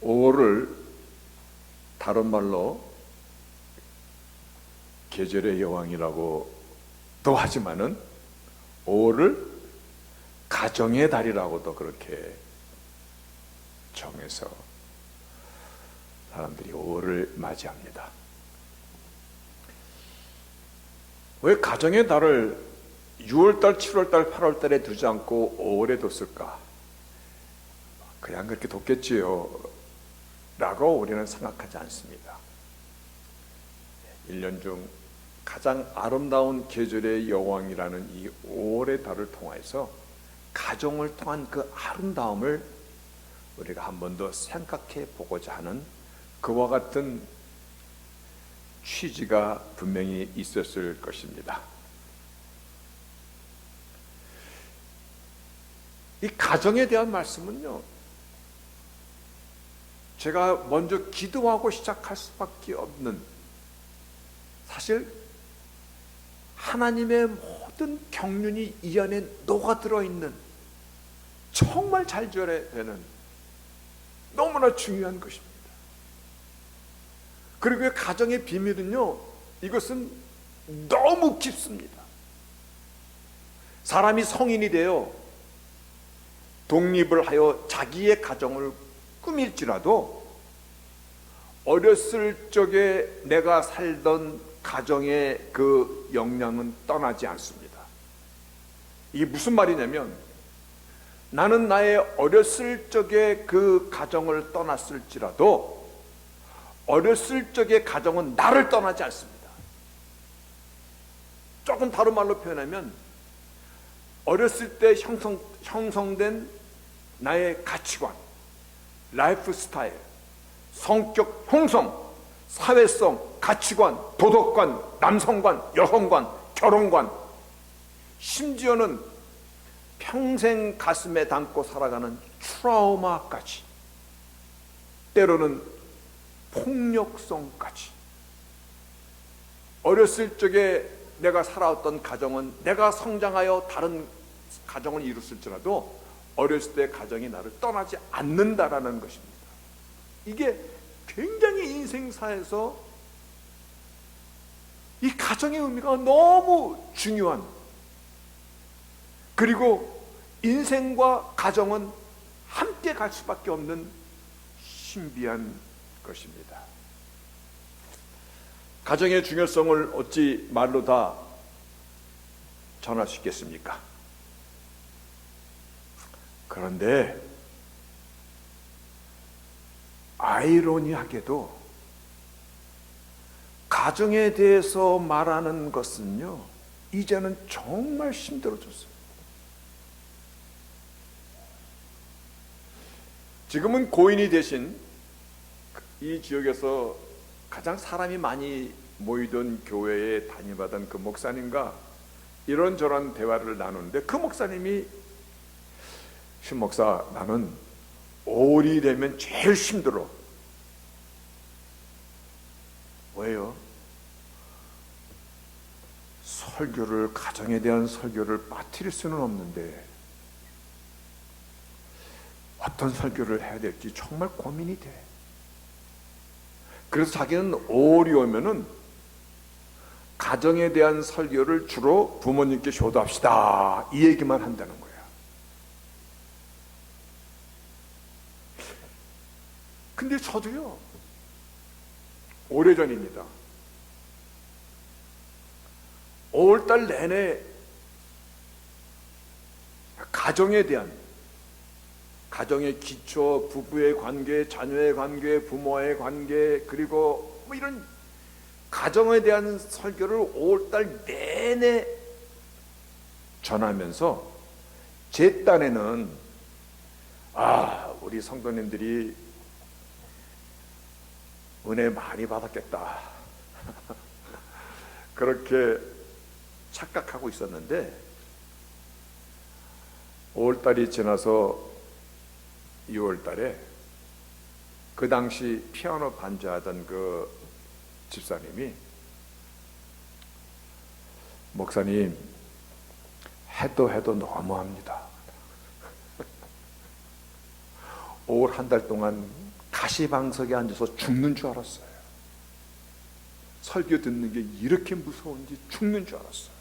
5월을 다른 말로 계절의 여왕이라고도 하지만은 5월을 가정의 달이라고도 그렇게 정해서 사람들이 5월을 맞이합니다. 왜 가정의 달을 6월달, 7월달, 8월달에 두지 않고 5월에 뒀을까? 그냥 그렇게 뒀겠지요 라고 우리는 생각하지 않습니다. 1년 중 가장 아름다운 계절의 여왕이라는 이 5월의 달을 통해서 가정을 통한 그 아름다움을 우리가 한 번 더 생각해 보고자 하는 그와 같은 취지가 분명히 있었을 것입니다. 이 가정에 대한 말씀은요, 제가 먼저 기도하고 시작할 수밖에 없는, 사실 하나님의 모든 경륜이 이 안에 녹아들어 있는, 정말 잘 지어야 되는 너무나 중요한 것입니다. 그리고 가정의 비밀은요, 이것은 너무 깊습니다. 사람이 성인이 되어 독립을 하여 자기의 가정을 꾸밀지라도 어렸을 적에 내가 살던 가정의 그 영향은 떠나지 않습니다. 이게 무슨 말이냐면, 나는 나의 어렸을 적에 그 가정을 떠났을지라도 어렸을 적의 가정은 나를 떠나지 않습니다. 조금 다른 말로 표현하면, 어렸을 때 형성된 나의 가치관, 라이프 스타일, 성격 형성, 사회성, 가치관, 도덕관, 남성관, 여성관, 결혼관, 심지어는 평생 가슴에 담고 살아가는 트라우마까지, 때로는 폭력성까지, 어렸을 적에 내가 살아왔던 가정은 내가 성장하여 다른 가정을 이뤘을지라도 어렸을 때 가정이 나를 떠나지 않는다라는 것입니다. 이게 굉장히 인생사에서 이 가정의 의미가 너무 중요한, 그리고 인생과 가정은 함께 갈 수밖에 없는 신비한 것입니다. 가정의 중요성을 어찌 말로 다 전할 수 있겠습니까? 그런데 아이러니하게도 가정에 대해서 말하는 것은요, 이제는 정말 힘들어졌어요. 지금은 고인이 되신 이 지역에서 가장 사람이 많이 모이던 교회에 다니던 그 목사님과 이런저런 대화를 나누는데, 그 목사님이, 신 목사, 나는 5월이 되면 제일 힘들어. 왜요? 설교를, 가정에 대한 설교를 빠뜨릴 수는 없는데 어떤 설교를 해야 될지 정말 고민이 돼. 그래서 자기는 5월이 오면은 가정에 대한 설교를 주로 부모님께 효도합시다, 이 얘기만 한다는 거야. 근데 저도요, 오래전입니다. 5월달 내내 가정에 대한, 가정의 기초, 부부의 관계, 자녀의 관계, 부모와의 관계, 그리고 뭐 이런 가정에 대한 설교를 5월달 내내 전하면서 제 딴에는 우리 성도님들이 은혜 많이 받았겠다 그렇게 착각하고 있었는데, 5월달이 지나서 6월달에 그 당시 피아노 반주하던 그 집사님이, 목사님, 해도 너무합니다. 5월 한 달 동안 가시방석에 앉아서 죽는 줄 알았어요. 설교 듣는 게 이렇게 무서운지 죽는 줄 알았어요.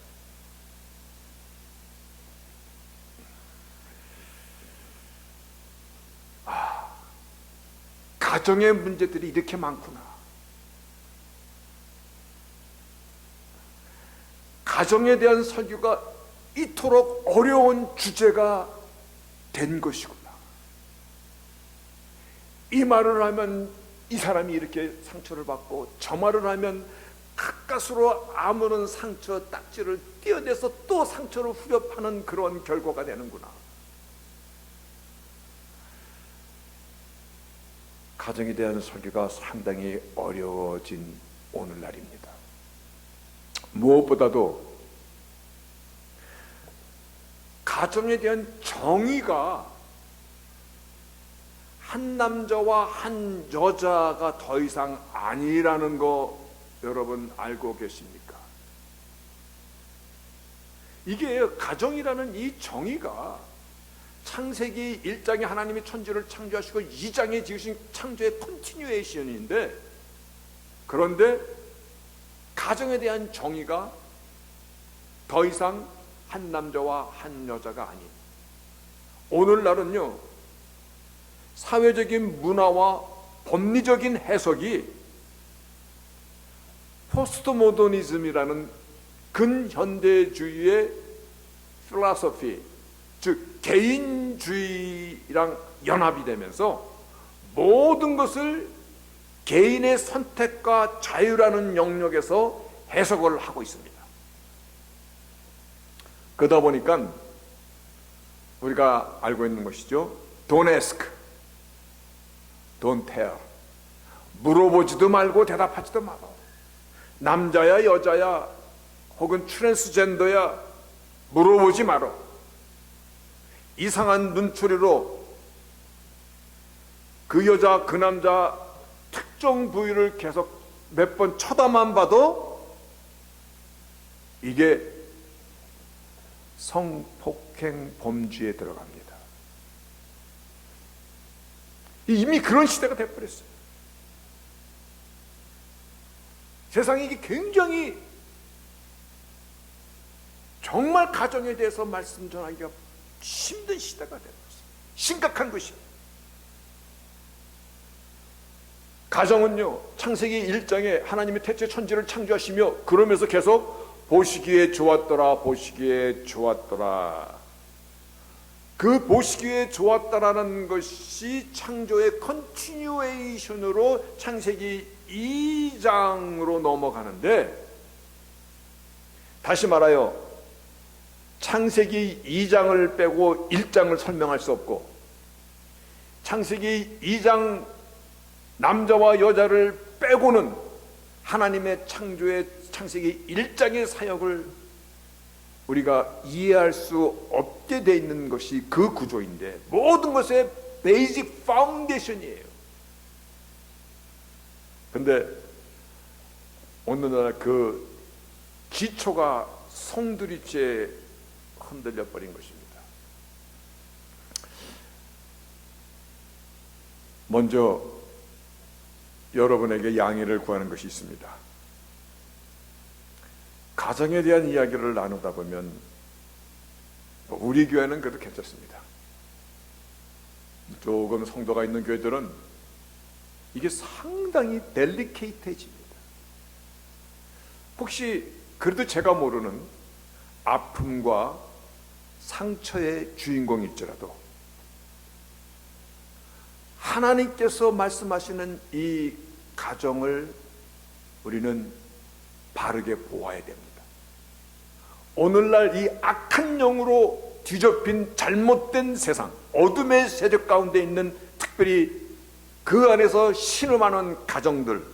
가정의 문제들이 이렇게 많구나. 가정에 대한 설교가 이토록 어려운 주제가 된 것이구나. 이 말을 하면 이 사람이 이렇게 상처를 받고, 저 말을 하면 가까스로 아무런 상처 딱지를 떼어내서 또 상처를 후려 파는 그런 결과가 되는구나. 가정에 대한 설교가 상당히 어려워진 오늘날입니다. 무엇보다도 가정에 대한 정의가 한 남자와 한 여자가 더 이상 아니라는 거 여러분 알고 계십니까? 이게 가정이라는 이 정의가 창세기 1장에 하나님이 천지를 창조하시고 2장에 지으신 창조의 컨티뉴에이션인데, 그런데 가정에 대한 정의가 더 이상 한 남자와 한 여자가 아닌, 오늘날은요 사회적인 문화와 법리적인 해석이 포스트 모더니즘이라는 근현대주의의 필로소피, 즉 개인주의랑 연합이 되면서 모든 것을 개인의 선택과 자유라는 영역에서 해석을 하고 있습니다. 그러다 보니까 우리가 알고 있는 것이죠. Don't ask, don't tell. 물어보지도 말고 대답하지도 마라. 남자야 여자야 혹은 트랜스젠더야 물어보지 마라. 이상한 눈초리로 그 여자 그 남자 특정 부위를 계속 몇 번 쳐다만 봐도 이게 성폭행 범죄에 들어갑니다. 이미 그런 시대가 돼버렸어요. 세상에 이게 굉장히 정말 가정에 대해서 말씀 전하기가 힘든 시대가 되었어요. 심각한 것입니다. 가정은요, 창세기 1장에 하나님이 태초에 천지를 창조하시며 그러면서 계속 보시기에 좋았더라, 보시기에 좋았더라. 그 보시기에 좋았다라는 것이 창조의 컨티뉴에이션으로 창세기 2장으로 넘어가는데, 다시 말하여 창세기 2장을 빼고 1장을 설명할 수 없고, 창세기 2장 남자와 여자를 빼고는 하나님의 창조의 창세기 1장의 사역을 우리가 이해할 수 없게 돼 있는 것이 그 구조인데, 모든 것의 베이직 파운데이션이에요. 근데 오늘날 그 기초가 송두리째 흔들려 버린 것입니다. 먼저 여러분에게 양해를 구하는 것이 있습니다. 가정에 대한 이야기를 나누다 보면 우리 교회는 그래도 괜찮습니다. 조금 성도가 있는 교회들은 이게 상당히 델리케이트해집니다. 혹시 그래도 제가 모르는 아픔과 상처의 주인공일지라도 하나님께서 말씀하시는 이 가정을 우리는 바르게 보아야 됩니다. 오늘날 이 악한 영으로 뒤덮인 잘못된 세상, 어둠의 세력 가운데 있는, 특별히 그 안에서 신음하는 가정들,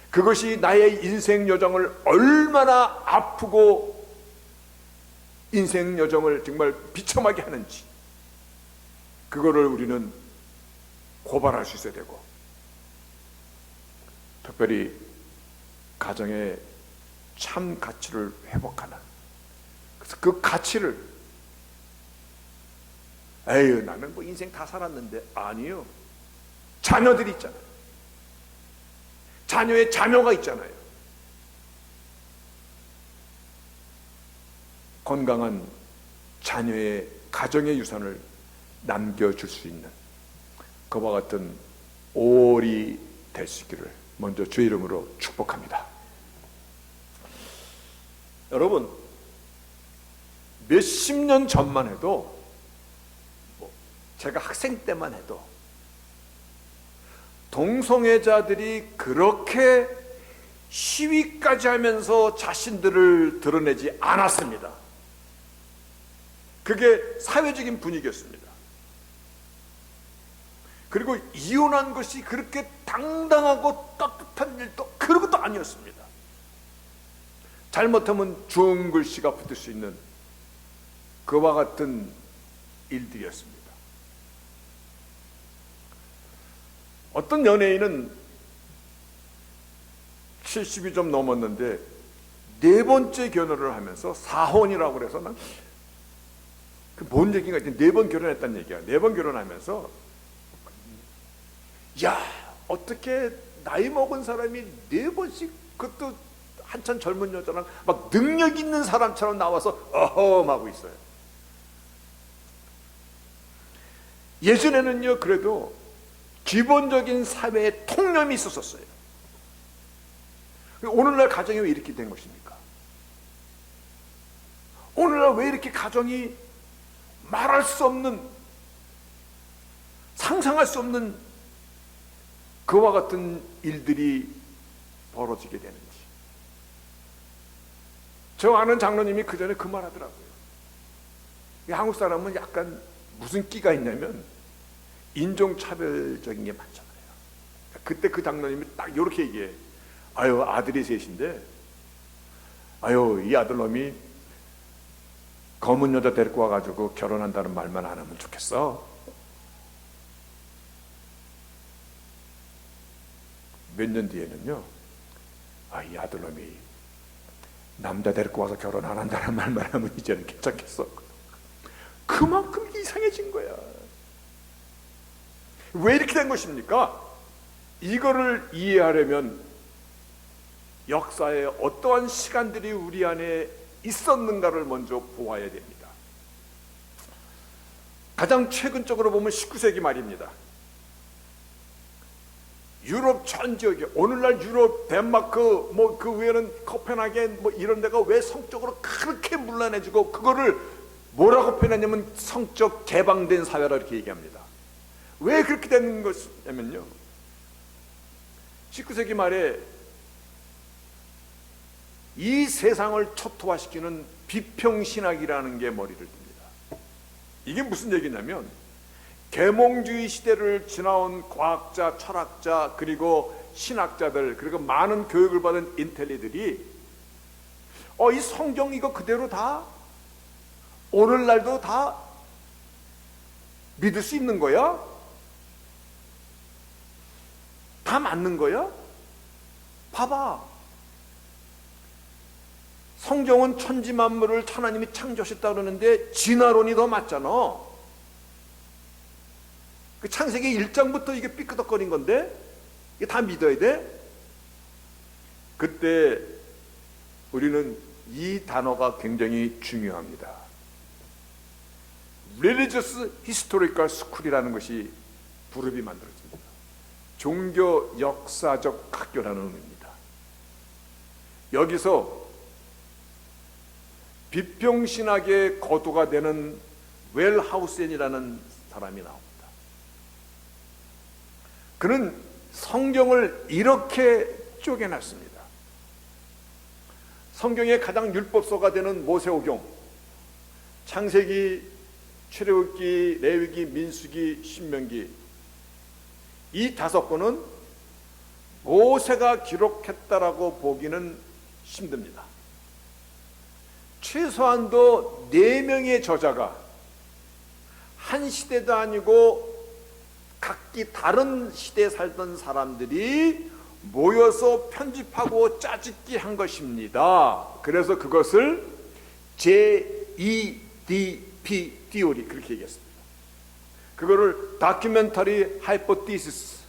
그것이 나의 인생 여정을 얼마나 아프고 인생 여정을 정말 비참하게 하는지, 그거를 우리는 고발할 수 있어야 되고, 특별히 가정의 참 가치를 회복하는, 그래서 그 가치를, 에휴 나는 뭐 인생 다 살았는데, 아니요, 자녀들이 있잖아요. 자녀의 자녀가 있잖아요. 건강한 자녀의 가정의 유산을 남겨줄 수 있는 그와 같은 5월이 될 수 있기를 먼저 주의 이름으로 축복합니다. 여러분, 몇십 년 전만 해도, 제가 학생 때만 해도 동성애자들이 그렇게 시위까지 하면서 자신들을 드러내지 않았습니다. 그게 사회적인 분위기였습니다. 그리고 이혼한 것이 그렇게 당당하고 떳떳한 일도 그런 것도 아니었습니다. 잘못하면 중글씨가 붙을 수 있는 그와 같은 일들이었습니다. 어떤 연예인은 70이 좀 넘었는데 네 번째 결혼을 하면서 사혼이라고 그래서 난 뭔 얘기인가 했더니 4번 결혼했다는 얘기야. 4번 결혼하면서 야, 어떻게 나이 먹은 사람이 4번씩, 그것도 한참 젊은 여자랑 막 능력 있는 사람처럼 나와서 어허하고 있어요. 예전에는요, 그래도 기본적인 사회의 통념이 있었어요. 오늘날 가정이 왜 이렇게 된 것입니까? 오늘날 왜 이렇게 가정이 말할 수 없는, 상상할 수 없는 그와 같은 일들이 벌어지게 되는지. 저 아는 장로님이 그 전에 그 말 하더라고요. 한국 사람은 약간 무슨 끼가 있냐면 인종차별적인 게 많잖아요. 그때 그 장로님이 딱 이렇게 얘기해. 아유, 아들이 셋인데, 아유, 이 아들놈이 검은 여자 데리고 와가지고 결혼한다는 말만 안 하면 좋겠어. 몇 년 뒤에는요, 아, 이 아들놈이 남자 데리고 와서 결혼 안 한다는 말만 하면 이제는 괜찮겠어. 그만큼 이상해진 거야. 왜 이렇게 된 것입니까? 이거를 이해하려면 역사에 어떠한 시간들이 우리 안에 있었는가를 먼저 보아야 됩니다. 가장 최근적으로 보면 19세기 말입니다. 유럽 전 지역에, 오늘날 유럽, 덴마크, 그 외에는 코펜하겐 이런 데가 왜 성적으로 그렇게 문란해지고, 그거를 뭐라고 표현하냐면 성적 개방된 사회라 이렇게 얘기합니다. 왜 그렇게 되는 것이냐면요, 19세기 말에 이 세상을 초토화시키는 비평신학이라는 게 머리를 듭니다. 이게 무슨 얘기냐면 계몽주의 시대를 지나온 과학자, 철학자, 그리고 신학자들, 그리고 많은 교육을 받은 인텔리들이 이 성경 이거 그대로 다 오늘날도 다 믿을 수 있는 거야? 다 맞는 거야? 봐봐. 성경은 천지만물을 하나님이 창조하셨다 그러는데 진화론이 더 맞잖아. 그 창세기 1장부터 이게 삐끄덕거린 건데 이게 다 믿어야 돼? 그때 우리는 이 단어가 굉장히 중요합니다. Religious Historical School이라는 것이 부르비 만들어집니다. 종교 역사적 학교라는 의미입니다. 여기서 비평신학의 거두가 되는 웰하우센이라는 사람이 나옵니다. 그는 성경을 이렇게 쪼개놨습니다. 성경의 가장 율법서가 되는 모세오경, 창세기, 출애굽기, 레위기, 민수기, 신명기, 이 5권은 모세가 기록했다라고 보기는 힘듭니다. 최소한도 4명의 저자가 한 시대도 아니고 각기 다른 시대에 살던 사람들이 모여서 편집하고 짜집기 한 것입니다. 그래서 그것을 JEDP 티오리 그렇게 얘기했습니다. 그거를 다큐멘터리 하이포티시스,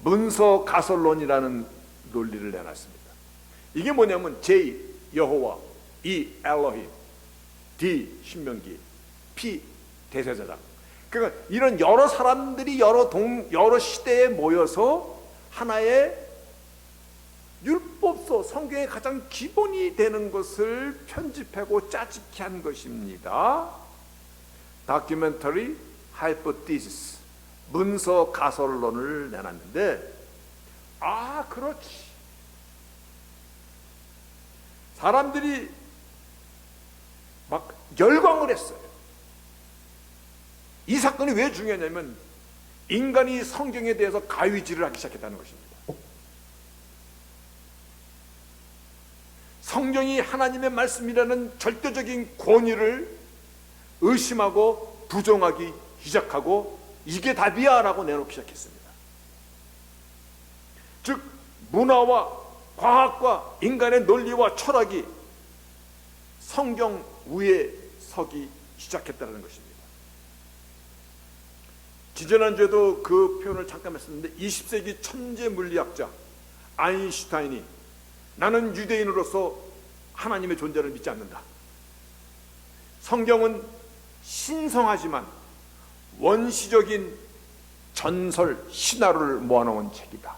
문서 가설론이라는 논리를 내놨습니다. 이게 뭐냐면 J 여호와, E 엘로힘, D 신명기, P 대제사장. 그러니까 이런 여러 사람들이 여러 시대에 모여서 하나의 율법서, 성경의 가장 기본이 되는 것을 편집하고 짜집기 한 것입니다. 다큐멘터리 하이포티시스, 문서 가설론을 내놨는데, 그렇지, 사람들이 막 열광을 했어요. 이 사건이 왜 중요하냐면 인간이 성경에 대해서 가위질을 하기 시작했다는 것입니다. 성경이 하나님의 말씀이라는 절대적인 권위를 의심하고 부정하기 시작하고, 이게 답이야 라고 내놓기 시작했습니다. 즉 문화와 과학과 인간의 논리와 철학이 성경 위에 서기 시작했다는 것입니다. 지지난주에도 그 표현을 잠깐 했었는데, 20세기 천재 물리학자 아인슈타인이 나는 유대인으로서 하나님의 존재를 믿지 않는다. 성경은 신성하지만 원시적인 전설, 신화를 모아놓은 책이다.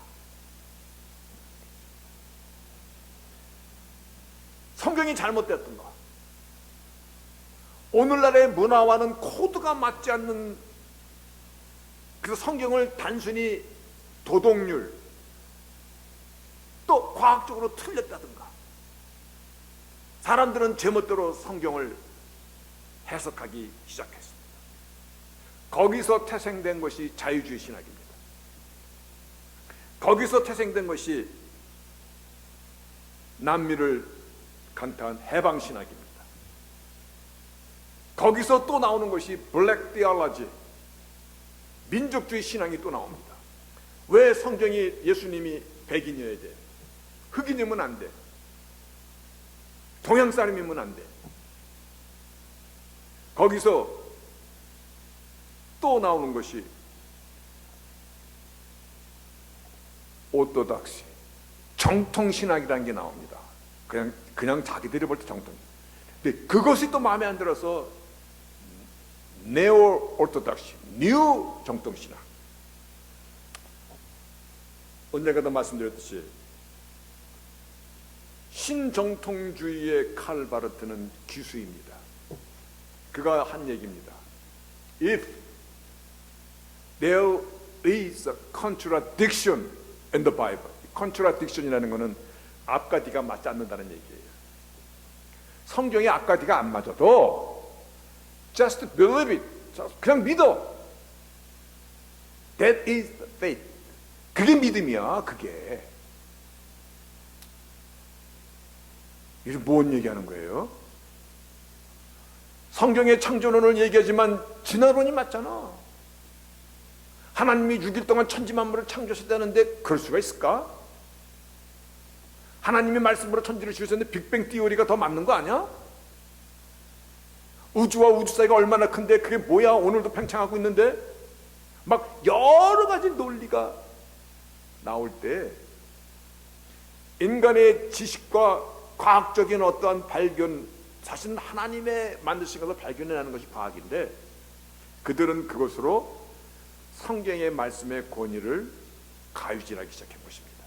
성경이 잘못되었던가, 오늘날의 문화와는 코드가 맞지 않는, 그래서 성경을 단순히 도덕률, 또 과학적으로 틀렸다든가, 사람들은 제멋대로 성경을 해석하기 시작했습니다. 거기서 태생된 것이 자유주의 신학입니다. 거기서 태생된 것이 남미를 강타한 해방신학입니다. 거기서 또 나오는 것이 블랙 디얼러지, 민족주의 신앙이 또 나옵니다. 왜 성경이 예수님이 백인이어야 돼? 흑인이면 안 돼. 동양 사람이면 안 돼. 거기서 또 나오는 것이 오토닥시, 정통신학이라는 게 나옵니다. 그냥 자기들이 볼 때 정통. 근데 그것이 또 마음에 안 들어서 네오 오토닥시, 뉴 정통신학. 언젠가도 말씀드렸듯이 신정통주의의 칼바르트는 귀수입니다. 그가 한 얘기입니다. If there is a contradiction in the Bible, contradiction이라는 것은 앞과 뒤가 맞지 않는다는 얘기예요. 성경에 앞과 뒤가 안 맞아도 just believe it, 그냥 믿어. That is the faith. 그게 믿음이야. 그게. 이게 뭔 얘기하는 거예요? 성경의 창조론을 얘기하지만 진화론이 맞잖아. 하나님이 6일 동안 천지만물을 창조하셨다는데 그럴 수가 있을까? 하나님이 말씀으로 천지를 지으셨는데 빅뱅 띠오리가 더 맞는 거 아니야? 우주와 우주 사이가 얼마나 큰데 그게 뭐야? 오늘도 팽창하고 있는데 막 여러 가지 논리가 나올 때 인간의 지식과 과학적인 어떠한 발견, 사실은 하나님의 만드신 것을 발견해내는 것이 과학인데, 그들은 그것으로 성경의 말씀의 권위를 가위질하기 시작한 것입니다.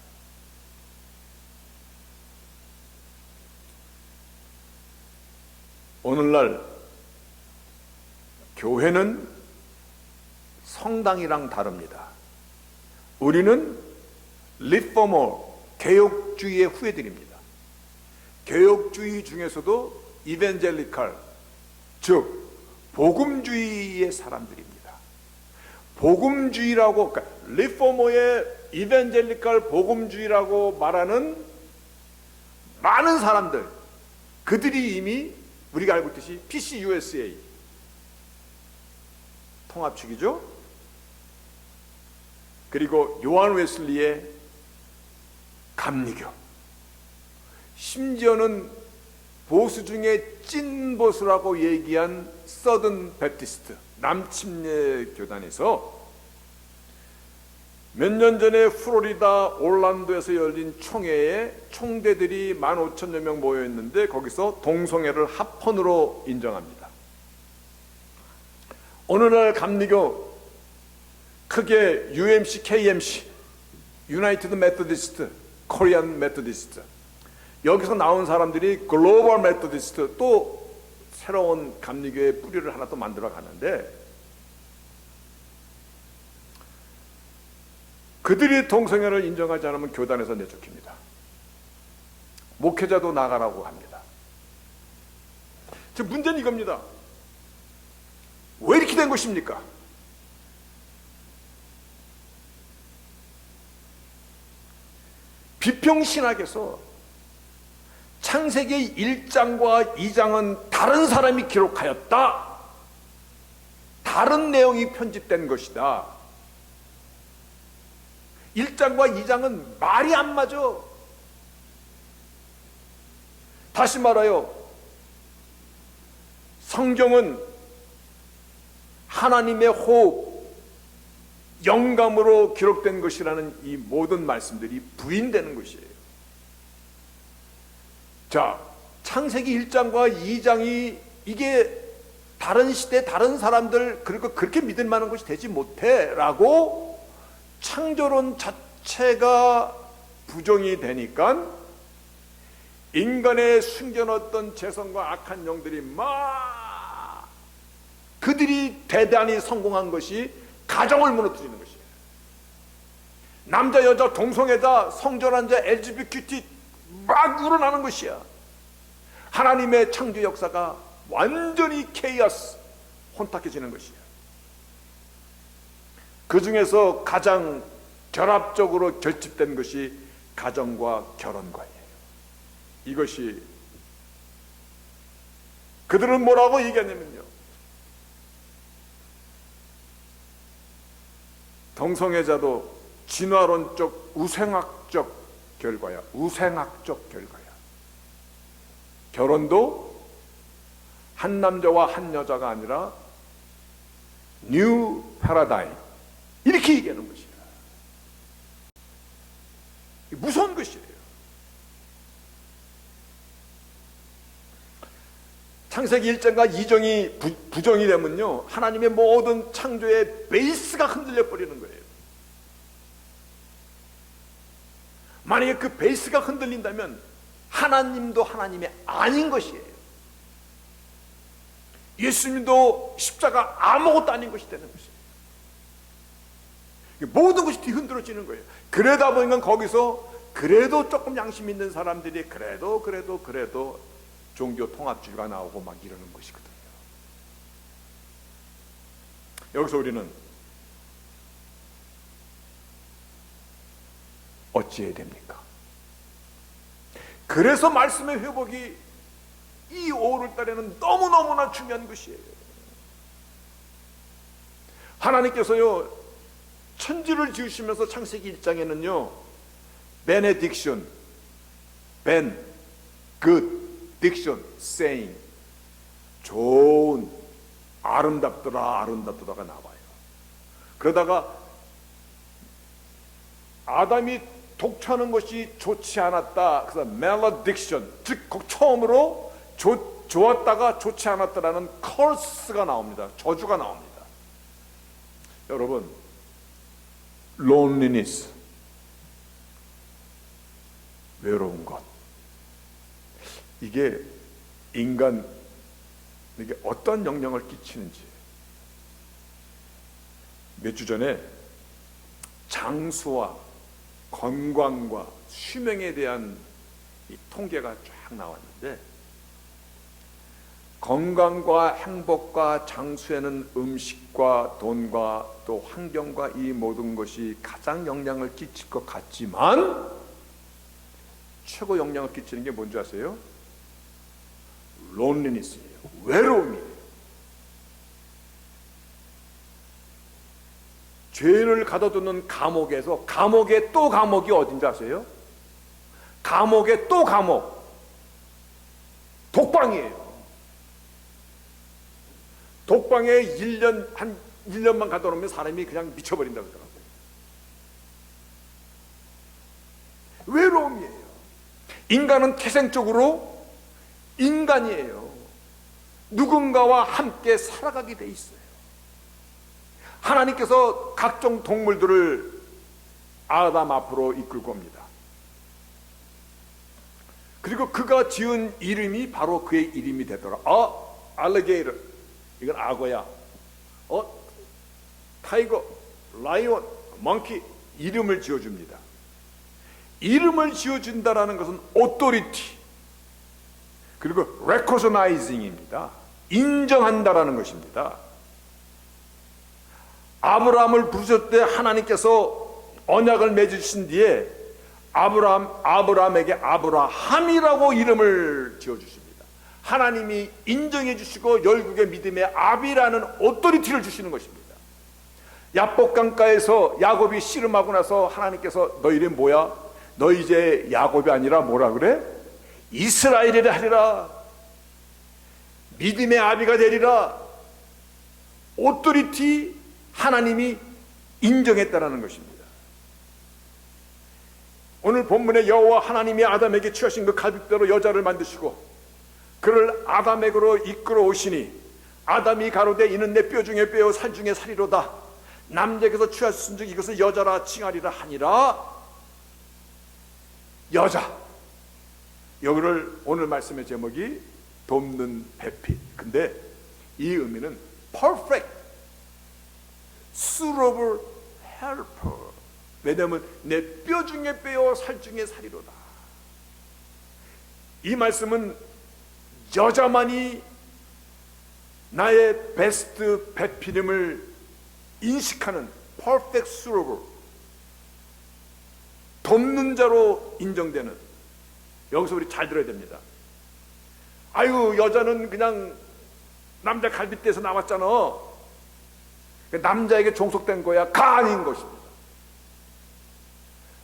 오늘날 교회는 성당이랑 다릅니다. 우리는 리포머, 개혁주의의 후예들입니다. 개혁주의 중에서도 이벤젤리칼, 즉 복음주의의 사람들입니다. 복음주의라고, 그러니까 리포머의 이벤젤리칼 복음주의라고 말하는 많은 사람들, 그들이 이미 우리가 알고 있듯이 PCUSA 통합축이죠. 그리고 요한 웨슬리의 감리교, 심지어는 보수 중에 찐 보수라고 얘기한 서든 베프티스트, 남침례 교단에서 몇 년 전에 플로리다 올란도에서 열린 총회에 총대들이 15,000여 명 모여 있는데 거기서 동성애를 합헌으로 인정합니다. 오늘날 감리교 크게 UMC, KMC, 유나이티드 메토디스트, 코리안 메토디스트, 여기서 나온 사람들이 글로벌 메토디스트, 또 새로운 감리교의 뿌리를 하나 또 만들어 가는데, 그들이 동성애를 인정하지 않으면 교단에서 내쫓깁니다. 목회자도 나가라고 합니다. 지금 문제는 이겁니다. 왜 이렇게 된 것입니까? 비평신학에서 창세기 1장과 2장은 다른 사람이 기록하였다, 다른 내용이 편집된 것이다, 1장과 2장은 말이 안 맞아. 다시 말하여 성경은 하나님의 호흡, 영감으로 기록된 것이라는 이 모든 말씀들이 부인되는 것이에요. 자, 창세기 1장과 2장이 이게 다른 시대 다른 사람들 그리고 그렇게 믿을 만한 것이 되지 못해 라고 창조론 자체가 부정이 되니까 인간의 숨겨놨던 죄성과 악한 영들이 막 그들이 대단히 성공한 것이 가정을 무너뜨리는 것이에요. 남자 여자 동성애자 성전환자 LGBT 막 우러나는 것이야. 하나님의 창조 역사가 완전히 케이오스, 혼탁해지는 것이야. 그 중에서 가장 결합적으로 결집된 것이 가정과 결혼관이에요. 이것이 그들은 뭐라고 얘기하냐면요, 동성애자도 진화론적 우생학적 결과야. 우생학적 결과야. 결혼도 한 남자와 한 여자가 아니라 뉴 패러다임, 이렇게 얘기하는 것이야. 무서운 것이에요. 창세기 1장과 2장이 부정이 되면요, 하나님의 모든 창조의 베이스가 흔들려 버리는 거예요. 만약에 그 베이스가 흔들린다면 하나님도 하나님이 아닌 것이에요. 예수님도 십자가 아무것도 아닌 것이 되는 것이에요. 모든 것이 뒤흔들어지는 거예요. 그러다 보니까 거기서 그래도 조금 양심 있는 사람들이 그래도 종교 통합주의가 나오고 막 이러는 것이거든요. 여기서 우리는 어찌해야 됩니까? 그래서 말씀의 회복이 이 5월달에는 너무너무나 중요한 것이에요. 하나님께서요, 천지를 지으시면서 창세기 1장에는요 베네딕션, 벤, 굿, 딕션, saying, 좋은, 아름답더라가 나와요. 그러다가 아담이 독차는 것이 좋지 않았다, 그래서 malediction, 즉 처음으로 좋았다가 좋지 않았다라는 curse가 나옵니다. 저주가 나옵니다. 여러분, loneliness, 외로운 것, 이게 인간에게 어떤 영향을 끼치는지, 몇 주 전에 장수와 건강과 수명에 대한 이 통계가 쫙 나왔는데, 건강과 행복과 장수에는 음식과 돈과 또 환경과 이 모든 것이 가장 영향을 끼칠 것 같지만 최고 영향을 끼치는 게 뭔지 아세요? 론리니스예요. 외로움이에요. 죄인을 가둬두는 감옥에서 감옥의 또 감옥이 어딘지 아세요? 감옥의 또 감옥, 독방이에요. 독방에 한 1년만 가둬놓으면 사람이 그냥 미쳐버린다고 그러더라고요. 외로움이에요. 인간은 태생적으로 인간이에요. 누군가와 함께 살아가게 돼 있어요. 하나님께서 각종 동물들을 아담 앞으로 이끌고 옵니다. 그리고 그가 지은 이름이 바로 그의 이름이 되더라. 알리게이터, 이건 악어야. 타이거, 라이온, 멍키, 이름을 지어줍니다. 이름을 지어준다라는 것은 오토리티, 그리고 recognizing입니다. 인정한다라는 것입니다. 아브라함을 부르셨을 때 하나님께서 언약을 맺으신 뒤에 아브라함에게 아브라함이라고 이름을 지어주십니다. 하나님이 인정해 주시고 열국의 믿음의 아비라는 오토리티를 주시는 것입니다. 야복강가에서 야곱이 씨름하고 나서 하나님께서 너 이름 뭐야? 너 이제 야곱이 아니라 뭐라 그래? 이스라엘이라 하리라. 믿음의 아비가 되리라. 오토리티, 하나님이 인정했다라는 것입니다. 오늘 본문의 여호와 하나님이 아담에게 취하신 그 갈빗대로 여자를 만드시고 그를 아담에게로 이끌어 오시니 아담이 가로되 이는 내 뼈 중에 뼈요 살 중에 살이로다. 남자에게서 취하신즉 이것을 여자라 칭하리라 하니라. 여자, 여기를 오늘 말씀의 제목이 돕는 배필. 근데 이 의미는 perfect, suitable helper. 왜냐하면 내 뼈 중에 뼈요 살 중에 살이로다. 이 말씀은 여자만이 나의 베스트 배필임을 인식하는 perfect suitable, 돕는 자로 인정되는. 여기서 우리 잘 들어야 됩니다. 아유, 여자는 그냥 남자 갈빗대에서 나왔잖아. 남자에게 종속된 거야. 아닌 것입니다.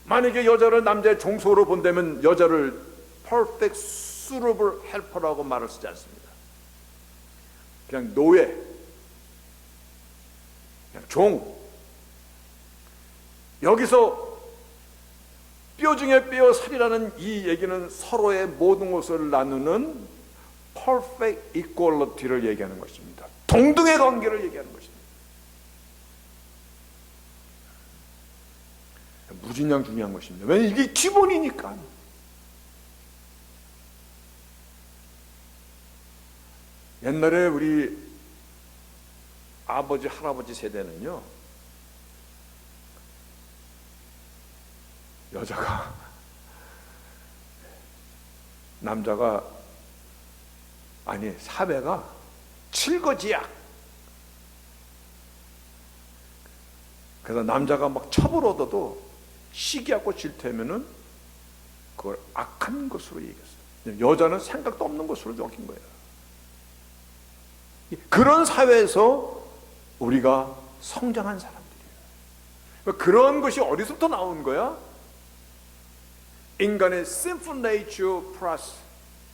만약에 여자를 남자의 종속으로 본다면 여자를 perfect suitable helper라고 말을 쓰지 않습니다. 그냥 노예, 그냥 종. 여기서 뼈 중에 뼈 살이라는 이 얘기는 서로의 모든 것을 나누는 perfect equality를 얘기하는 것입니다. 동등의 관계를 얘기하는 것입니다. 무진장 중요한 것입니다. 왜냐하면 이게 기본이니까. 옛날에 우리 아버지, 할아버지 세대는요, 여자가, 남자가, 아니 사배가 칠거지약. 그래서 남자가 막 첩을 얻어도 시기하고 질투하면은 그걸 악한 것으로 얘기했어요. 여자는 생각도 없는 것으로 여긴 거예요. 그런 사회에서 우리가 성장한 사람들이에요. 그런 것이 어디서부터 나온 거야? 인간의 sinful nature plus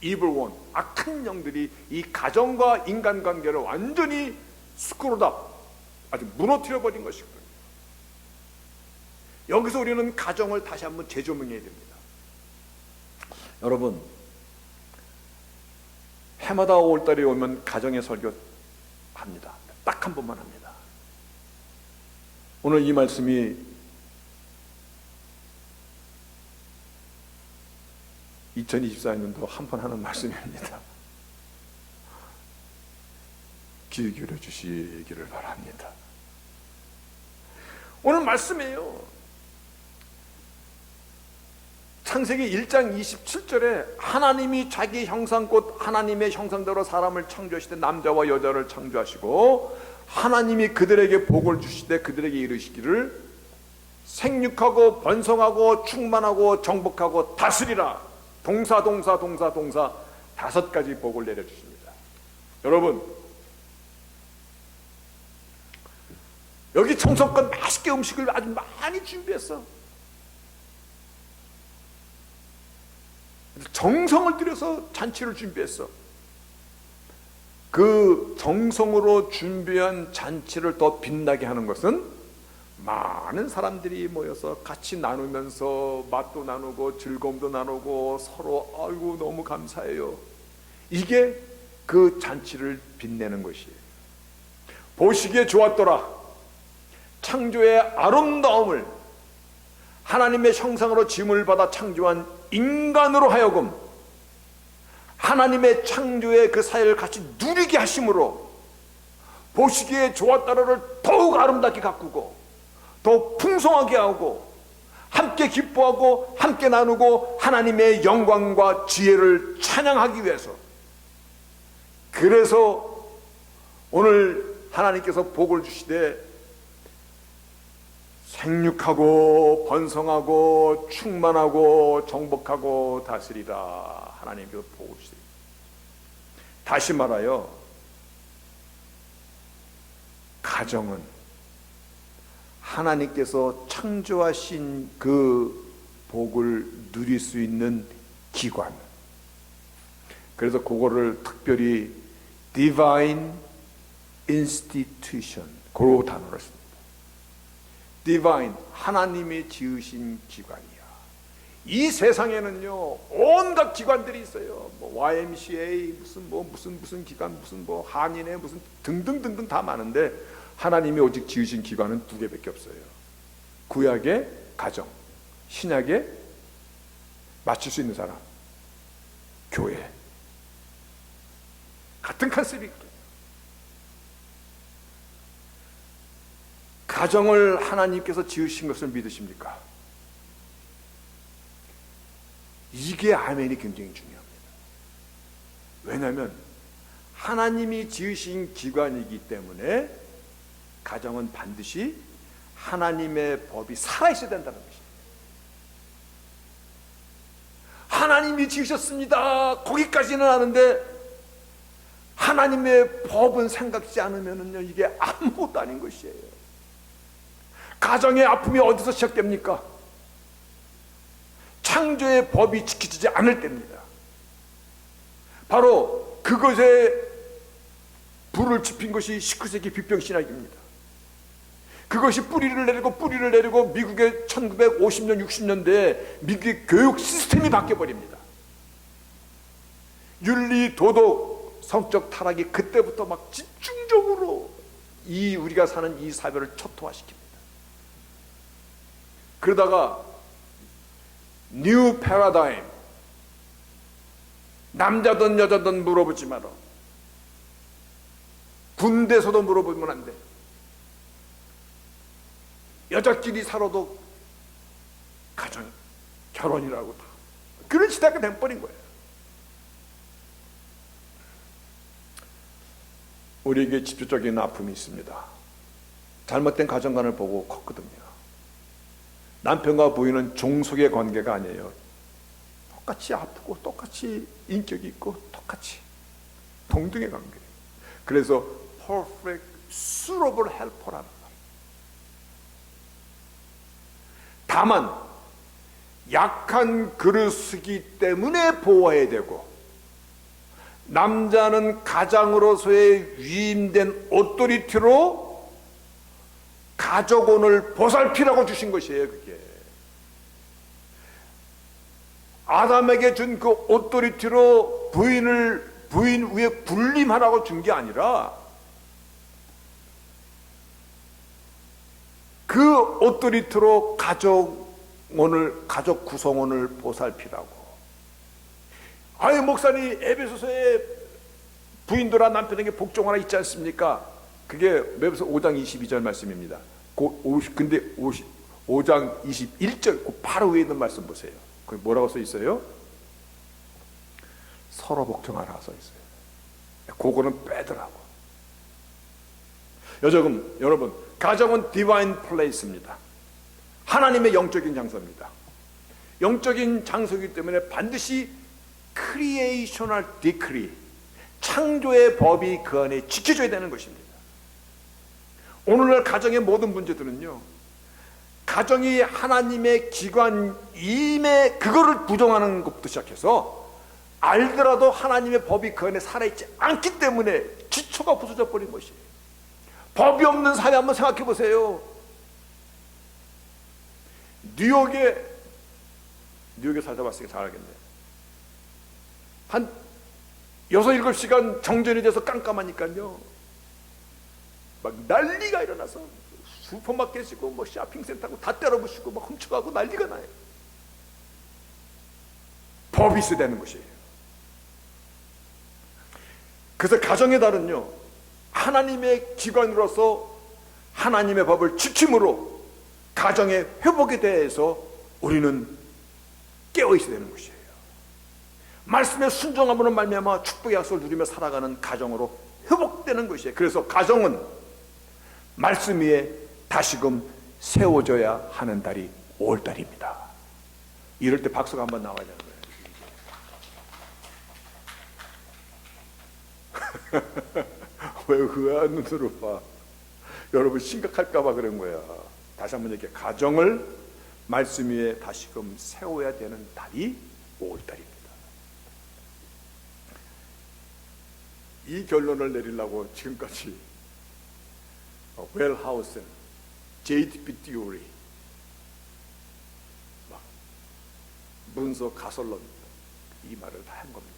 evil one, 악한 영들이 이 가정과 인간관계를 완전히 스크루드업, 아주 무너뜨려버린 것이거든요. 여기서 우리는 가정을 다시 한번 재조명해야 됩니다. 여러분, 해마다 5월달에 오면 가정의 설교 합니다. 딱 한 번만 합니다. 오늘 이 말씀이 (2024년도) 한 번 하는 말씀입니다. 귀 기울여 주시기를 바랍니다. 오늘 말씀이에요. 창세기 1장 27절에 하나님이 자기 형상 곧 하나님의 형상대로 사람을 창조하시되 남자와 여자를 창조하시고 하나님이 그들에게 복을 주시되 그들에게 이르시기를 생육하고 번성하고 충만하고 정복하고 다스리라. 동사 5가지 복을 내려주십니다. 여러분, 여기 청소권 맛있게 음식을 아주 많이 준비했어. 정성을 들여서 잔치를 준비했어. 그 정성으로 준비한 잔치를 더 빛나게 하는 것은 많은 사람들이 모여서 같이 나누면서 맛도 나누고 즐거움도 나누고 서로 아이고 너무 감사해요. 이게 그 잔치를 빛내는 것이에요. 보시기에 좋았더라. 창조의 아름다움을 하나님의 형상으로 지음을 받아 창조한 인간으로 하여금 하나님의 창조의 그 사회를 같이 누리게 하심으로 보시기에 좋았다를 더욱 아름답게 가꾸고 더욱 풍성하게 하고 함께 기뻐하고 함께 나누고 하나님의 영광과 지혜를 찬양하기 위해서, 그래서 오늘 하나님께서 복을 주시되 생육하고 번성하고 충만하고 정복하고 다스리라 하나님께서 복을 주세요. 다시 말하여 가정은 하나님께서 창조하신 그 복을 누릴 수 있는 기관, 그래서 그거를 특별히 Divine Institution, 그 단어를 씁니다. Divine, 하나님이 지으신 기관이야. 이 세상에는요 온갖 기관들이 있어요. 뭐 YMCA 무슨 기관, 무슨 뭐 한인회 무슨 등등등등 다 많은데 하나님이 오직 지으신 기관은 두 개밖에 없어요. 구약의 가정, 신약에 맞출 수 있는 사람, 교회. 같은 컨셉이 그래요. 가정을 하나님께서 지으신 것을 믿으십니까? 이게 아멘이 굉장히 중요합니다. 왜냐하면 하나님이 지으신 기관이기 때문에 가정은 반드시 하나님의 법이 살아있어야 된다는 것입니다. 하나님이 지으셨습니다, 거기까지는 아는데 하나님의 법은 생각지 않으면요 이게 아무것도 아닌 것이에요. 가정의 아픔이 어디서 시작됩니까? 창조의 법이 지켜지지 않을 때입니다. 바로 그것에 불을 지핀 것이 19세기 빗병신학입니다. 그것이 뿌리를 내리고 미국의 1950년 60년대에 미국의 교육 시스템이 바뀌어버립니다. 윤리, 도덕, 성적 타락이 그때부터 막 집중적으로 우리가 사는 이 사회를 초토화시킵니다. 그러다가 뉴 패러다임, 남자든 여자든 물어보지 마라. 군대에서도 물어보면 안 돼. 여자끼리 살아도 가정, 결혼이라고 다 그런 시대가 돼버린 거예요. 우리에게 집중적인 아픔이 있습니다. 잘못된 가정관을 보고 컸거든요. 남편과 부인은 종속의 관계가 아니에요. 똑같이 아프고 똑같이 인격이 있고 똑같이 동등의 관계예요. 그래서 perfect suitable helper라는 말. 다만 약한 그릇이기 때문에 보호해야 되고, 남자는 가장으로서의 위임된 오토리티로 가족원을 보살피라고 주신 것이에요. 그게 아담에게 준 그 오토리티로 부인 위에 군림하라고 준 게 아니라 그 오토리티로 가족 구성원을 보살피라고. 아유, 목사님 에베소서에 부인들아 남편에게 복종하라 있지 않습니까? 그게 에베소 5장 22절 말씀입니다. 근데 5장 21절 그 바로 위에 있는 말씀 보세요. 거기 뭐라고 써 있어요? 서로 복종하라 써 있어요. 그거는 빼더라고. 여러분, 가정은 디바인 플레이스입니다. 하나님의 영적인 장소입니다. 영적인 장소이기 때문에 반드시 크리에이셔널 디크리, 창조의 법이 그 안에 지켜져야 되는 것입니다. 오늘날 가정의 모든 문제들은요, 가정이 하나님의 기관임에 그거를 부정하는 것부터 시작해서 알더라도 하나님의 법이 그 안에 살아있지 않기 때문에 기초가 부서져 버린 것이에요. 법이 없는 사회 한번 생각해 보세요. 뉴욕에 살다 봤으니까 잘 알겠네. 한 6, 7시간 정전이 돼서 깜깜하니까요, 막 난리가 일어나서 슈퍼마켓이고 뭐 쇼핑센터고 다 때려부수고 막 훔쳐가고 난리가 나요. 법이 있어야되는 것이에요. 그래서 가정의 달은요, 하나님의 기관으로서 하나님의 법을 지킴으로 가정의 회복에 대해서 우리는 깨어 있어야 되는 것이에요. 말씀에 순종함으로 말미암아 축복의 약속을 누리며 살아가는 가정으로 회복되는 것이에요. 그래서 가정은 말씀 위에 다시금 세워져야 하는 달이 5월달입니다. 이럴 때 박수가 한번 나와야 되는 거예요. 왜 의아한 눈으로 봐? 여러분 심각할까봐 그런 거야. 다시 한번 얘기해. 가정을 말씀 위에 다시금 세워야 되는 달이 5월달입니다. 이 결론을 내리려고 지금까지 웰하우슨, J.D.B. 듀리, 문서 가설론 이 말을 다 한 겁니다.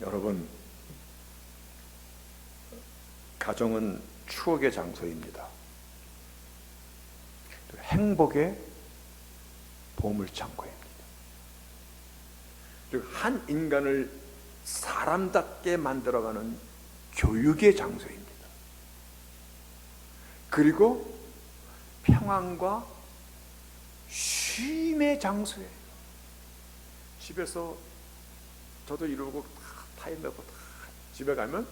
여러분, 가정은 추억의 장소입니다. 행복의 보물창고입니다. 그리고 한 인간을 사람답게 만들어가는 교육의 장소입니다. 그리고 평안과 쉼의 장소예요. 집에서 저도 이러고 타임 넣고 집에 가면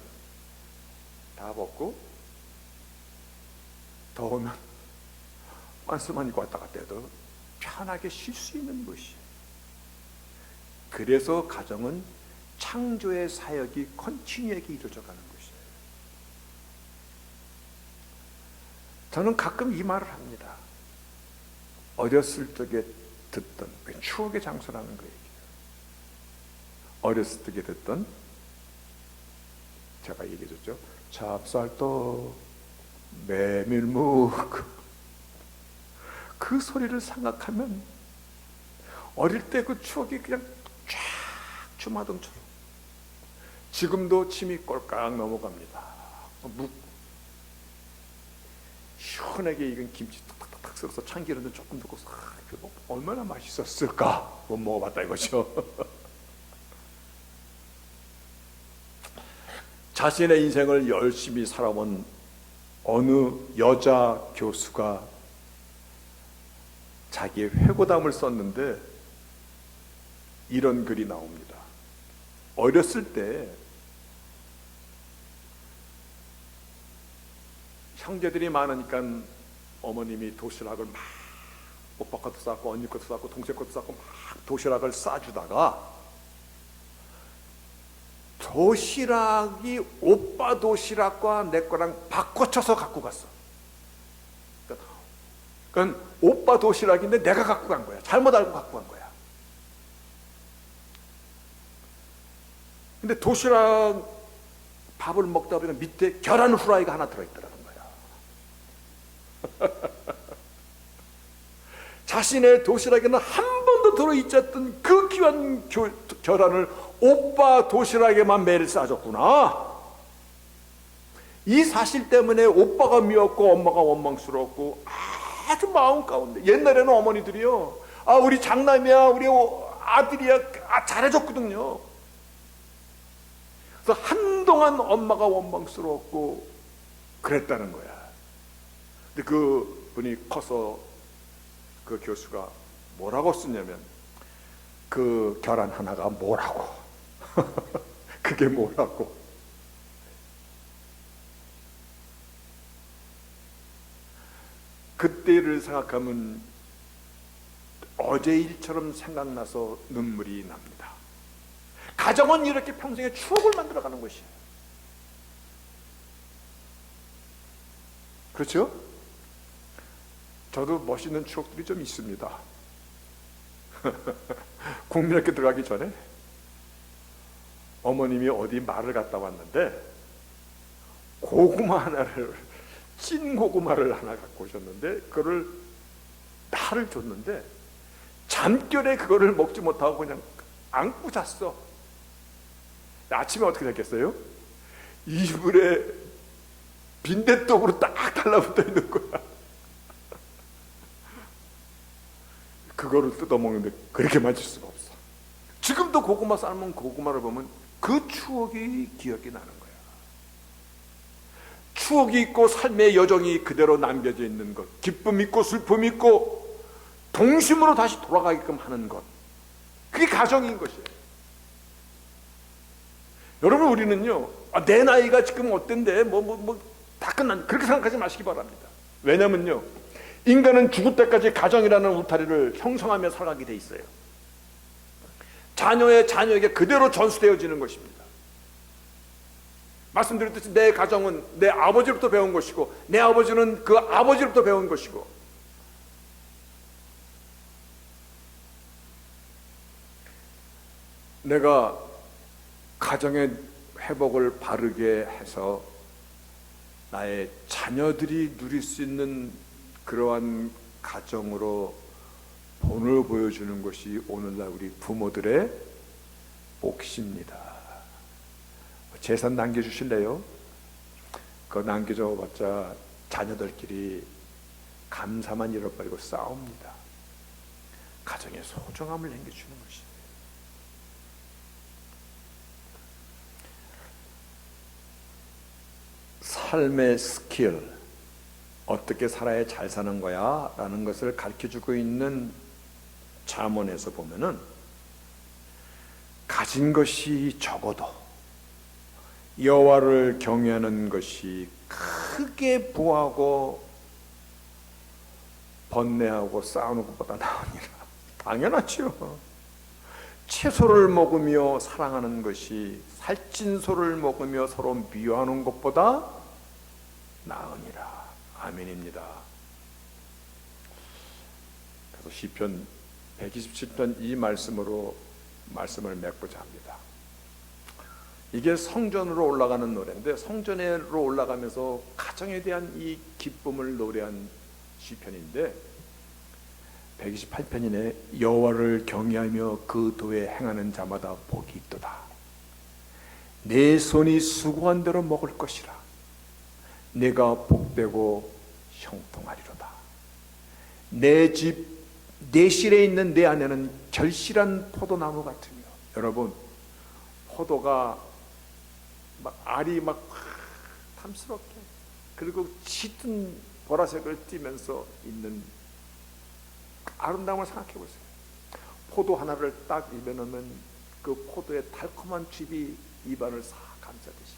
다 벗고 더우면 반스만 입고 왔다 갔다 해도 편하게 쉴 수 있는 것이에요. 그래서 가정은 창조의 사역이 컨티뉴하게 이루어져 가는 것이에요. 저는 가끔 이 말을 합니다. 어렸을 적에 듣던 추억의 장소라는 거 얘기예요. 어렸을 적에 듣던, 제가 얘기해줬죠. 찹쌀떡 메밀묵, 그 소리를 생각하면 어릴 때 그 추억이 그냥 쫙 주마등처럼 지금도 침이 꼴깍 넘어갑니다. 시원하게 익은 김치 탁탁탁 썰어서 참기름도 조금 넣고서 얼마나 맛있었을까. 못 먹어봤다 이거죠. 자신의 인생을 열심히 살아온 어느 여자 교수가 자기의 회고담을 썼는데 이런 글이 나옵니다. 어렸을 때 형제들이 많으니까 어머님이 도시락을 막 오빠 것도 싸고 언니 것도 싸고 동생 것도 싸고 막 도시락을 싸주다가 도시락이 오빠 도시락과 내 거랑 바꿔쳐서 갖고 갔어. 그러니까 오빠 도시락인데 내가 갖고 간 거야. 잘못 알고 갖고 간 거야. 근데 도시락 밥을 먹다 보니까 밑에 계란 후라이가 하나 들어있더라는 거야. 자신의 도시락에는 한 번도 들어있지 않던 그 귀한 계란을 오빠 도시락에만 매일 싸줬구나. 이 사실 때문에 오빠가 미웠고 엄마가 원망스러웠고 아주 마음 가운데, 옛날에는 어머니들이요, 우리 장남이야, 우리 아들이야, 잘해줬거든요. 그래서 한동안 엄마가 원망스러웠고 그랬다는 거야. 근데 그 분이 커서 그 교수가 뭐라고 쓰냐면, 그 계란 하나가 뭐라고 그게 뭐라고. 그때를 생각하면 어제 일처럼 생각나서 눈물이 납니다. 가정은 이렇게 평생에 추억을 만들어가는 것이에요. 그렇죠? 저도 멋있는 추억들이 좀 있습니다. 국민학교 들어가기 전에 어머님이 어디 말을 갔다 왔는데 고구마 하나를 찐 고구마를 하나 갖고 오셨는데 그거를 나를 줬는데 잠결에 그거를 먹지 못하고 그냥 안고 잤어. 아침에 어떻게 됐겠어요? 이불에 빈대떡으로 딱 달라붙어 있는 거야. 그거를 뜯어먹는데 그렇게 맛있을 수가 없어. 지금도 고구마 삶은 고구마를 보면 그 추억이 기억이 나는 거야. 추억이 있고 삶의 여정이 그대로 남겨져 있는 것, 기쁨 있고 슬픔 있고 동심으로 다시 돌아가게끔 하는 것, 그게 가정인 것이에요. 여러분, 우리는요, 내 나이가 지금 어땠는데 다 끝난, 그렇게 생각하지 마시기 바랍니다. 왜냐면요, 인간은 죽을 때까지 가정이라는 울타리를 형성하며 살아가게 돼 있어요. 자녀에게 그대로 전수되어지는 것입니다. 말씀드렸듯이 내 가정은 내 아버지로부터 배운 것이고 내 아버지는 그 아버지로부터 배운 것이고, 내가 가정의 회복을 바르게 해서 나의 자녀들이 누릴 수 있는 그러한 가정으로 본을 보여주는 것이 오늘날 우리 부모들의 몫입니다. 재산 남겨주실래요? 그거 남겨줘봤자 자녀들끼리 감사만 잃어버리고 싸웁니다. 가정의 소중함을 남겨주는 것입니다. 삶의 스킬, 어떻게 살아야 잘 사는 거야 라는 것을 가르쳐주고 있는 잠언에서 보면은, 가진 것이 적어도 여호와를 경외하는 것이 크게 부하고 번뇌하고 싸우는 것보다 나으니라. 당연하죠. 채소를 먹으며 사랑하는 것이 살찐 소를 먹으며 서로 미워하는 것보다 나으니라. 아멘입니다. 그래서 시편 127편 이 말씀으로 말씀을 맺고자 합니다. 이게 성전으로 올라가는 노래인데, 성전으로 올라가면서 가정에 대한 이 기쁨을 노래한 시편인데, 128편이네. 여호와를 경외하며 그 도에 행하는 자마다 복이 있도다. 내 손이 수고한 대로 먹을 것이라. 내가 복되고 형통하리로다. 내 집, 내 실에 있는 내 안에는 결실한 포도나무 같으며. 여러분, 포도가 막 알이 막 탐스럽게, 그리고 짙은 보라색을 띠면서 있는 아름다움을 생각해 보세요. 포도 하나를 딱 입에 넣으면 그 포도의 달콤한 즙이 입안을 싹 감싸듯이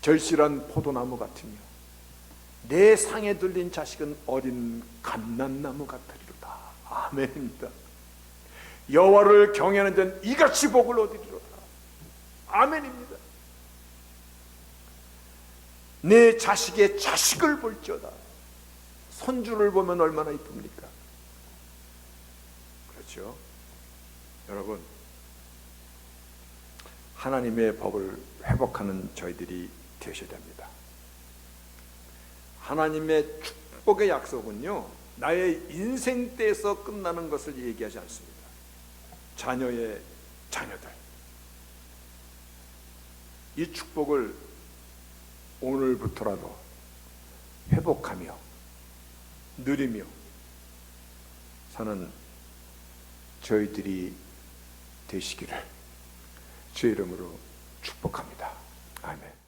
절실한 포도나무 같으며, 내 상에 들린 자식은 어린 감람나무 같으리로다. 아멘입니다. 여호와를 경외하는 자는 이같이 복을 얻으리로다. 아멘입니다. 내 자식의 자식을 볼지어다. 손주를 보면 얼마나 이쁩니까? 그렇죠? 여러분, 하나님의 법을 회복하는 저희들이 되셔야 됩니다. 하나님의 축복의 약속은요, 나의 인생 때에서 끝나는 것을 얘기하지 않습니다. 자녀의 자녀들, 이 축복을 오늘부터라도 회복하며 누리며 사는 저희들이 되시기를 주의 이름으로 축복합니다. 아멘.